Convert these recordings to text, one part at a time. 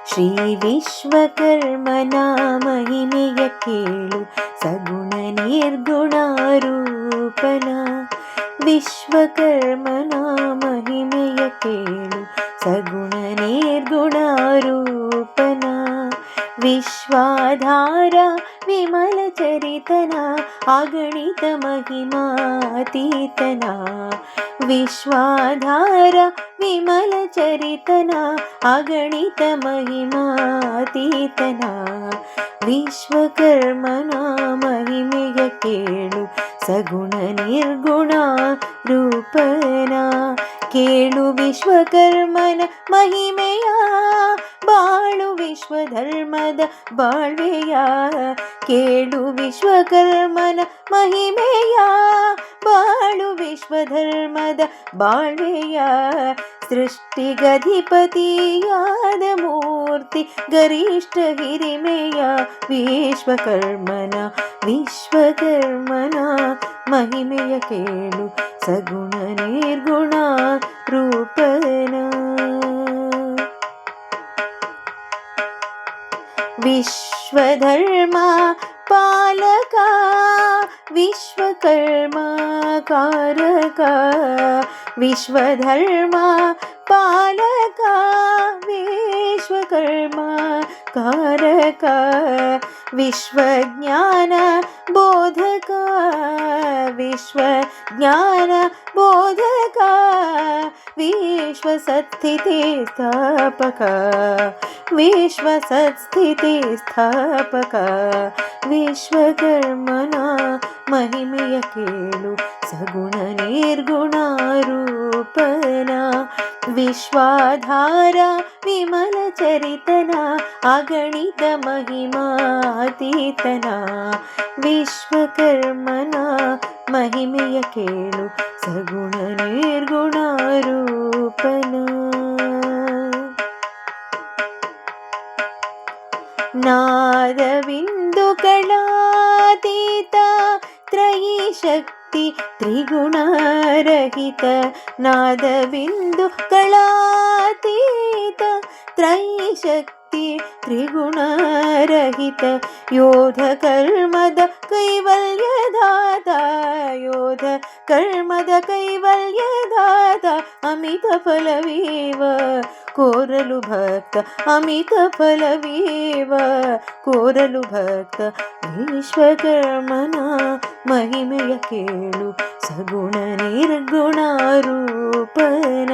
ಶ್ರೀ ವಿಶ್ವಕರ್ಮನ ಮಹಿಮೆಯ ಕೇಳು ಸಗುಣ ನಿರ್ಗುಣ ರೂಪನ. ವಿಶ್ವಕರ್ಮನ ಮಹಿಮೆಯ ಕೇಳು ಸಗುಣ ನಿರ್ಗುಣ ರೂಪನ. ವಿಶ್ವಾಧಾರ ವಿಮಲ ಚರಿತನ ಅಗಣಿತ ಮಹಿಮಾತೀತನ. ವಿಶ್ವಾಧಾರ ವಿಮಲ ಚರಿತನ ಅಗಣಿತ ಮಹಿಮಾತೀತನ. ವಿಶ್ವಕರ್ಮನ ಮಹಿಮೆಯ ಕೇಳು ಸಗುಣ ನಿರ್ಗುಣ ರೂಪನ. ಕೇಳು ವಿಶ್ವಕರ್ಮನ ಮಹಿಮೆಯ ಬಾಳು ವಿಶ್ವಧರ್ಮದ ಬಾಳ್ವೆಯ. ಕೇಳು ವಿಶ್ವಕರ್ಮನ ಮಹಿಮೆಯ ಬಾಳು ವಿಶ್ವಧರ್ಮದ ಬಾಳ್ವೆಯ. ಸೃಷ್ಟಿಗಧಿಪತಿಯಾದ ಮೂರ್ತಿ ಗರಿಷ್ಠ ಹಿರಿಮೆಯ ವಿಶ್ವಕರ್ಮನ. ವಿಶ್ವಕರ್ಮನ ಮಹಿಮೆಯ ಕೇಳು ಸಗುಣ ನಿರ್ಗುಣ ರೂಪನ. ವಿಶ್ವಧರ್ಮ ಪಾಲಕ ವಿಶ್ವಕರ್ಮ ಕಾರಕ. ವಿಶ್ವಧರ್ಮ ಪಾಲಕ ವಿಶ್ವಕರ್ಮ ಕಾರಕ. ವಿಶ್ವಜ್ಞಾನ ಬೋಧಕ ವಿಶ್ವಜ್ಞಾನ ಬೋಧಕ. ವಿಶ್ವಸತ್ಸ್ಥಿತಿ ಸ್ಥಾಪಕ ವಿಶ್ವಸತ್ಸ್ಥಿತಿ ಸ್ಥಾಪಕ. ವಿಶ್ವಕರ್ಮನ ಮಹಿಮೆಯ ಕೇಳು ಸಗುಣ ನಿರ್ಗುಣ ರೂಪನ. ವಿಶ್ವಾಧಾರ ವಿಮಲ ಚರಿತನ ಅಗಣಿತ ಮಹಿಮಾತೀತನ. ವಿಶ್ವಕರ್ಮನ ಮಹಿಮೆಯ ಕೇಳು ಸಗುಣ ನಿರ್ಗುಣ ರೂಪನ. ನಾದಬಿಂದುಗಳಾತೀತ ತ್ರಯೀ ಶಕ್ತಿ ತ್ರಿಗುಣರಹಿತ. ನಾದಬಿಂದುಗಳಾತೀತ ತ್ರಯೀ ಶಕ್ತಿ ತ್ರಿಗುಣರಹಿತ. ಯೋಧ ಕರ್ಮದ ಕೈವಲ್ಯದಾತ ಯೋಧ ಕರ್ಮದ ಕೈವಲ್ಯದಾತ. ಅಮಿತ ಫಲವೀವ ಕೋರಲು ಭಕ್ತ ಅಮಿತ ಫಲವೀವ ಕೋರಲು ಭಕ್ತ. ವಿಶ್ವಕರ್ಮನ ಮಹಿಮೆಯ ಕೇಳು ಸಗುಣ ನಿರ್ಗುಣ ರೂಪನ.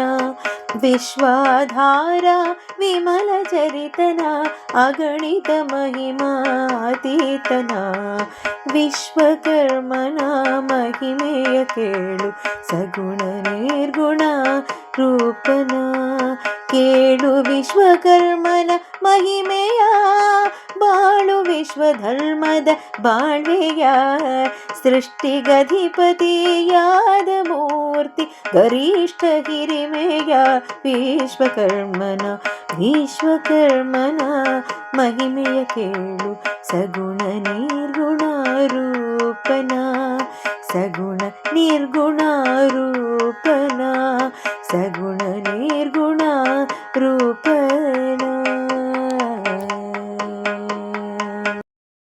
ವಿಶ್ವಾಧಾರ ವಿಮಲ ಚರಿತನ ಅಗಣಿತ ಮಹಿಮಾತೀತನ. ವಿಶ್ವಕರ್ಮನ ಮಹಿಮೆಯ ಕೇಳು ಸಗುಣ ನಿರ್ಗುಣ ರೂಪನ. ಕೇಳು ವಿಶ್ವಕರ್ಮನ ಮಹಿಮೆಯ ಬಾಳು ವಿಶ್ವಧರ್ಮದ ಬಾಳ್ವೆಯ. ಸೃಷ್ಟಿಗಧಿಪತಿಯಾದ ಮೂರ್ತಿ ಗರಿಷ್ಠ ಹಿರಿಮೆಯ ವಿಶ್ವಕರ್ಮನ. ವಿಶ್ವಕರ್ಮನ ಮಹಿಮೆಯ ಕೇಳು ಸಗುಣ ನಿರ್ಗುಣ ರೂಪನ. ಸಗುಣ ನಿರ್ಗುಣ ರೂಪನ ಸಗುಣ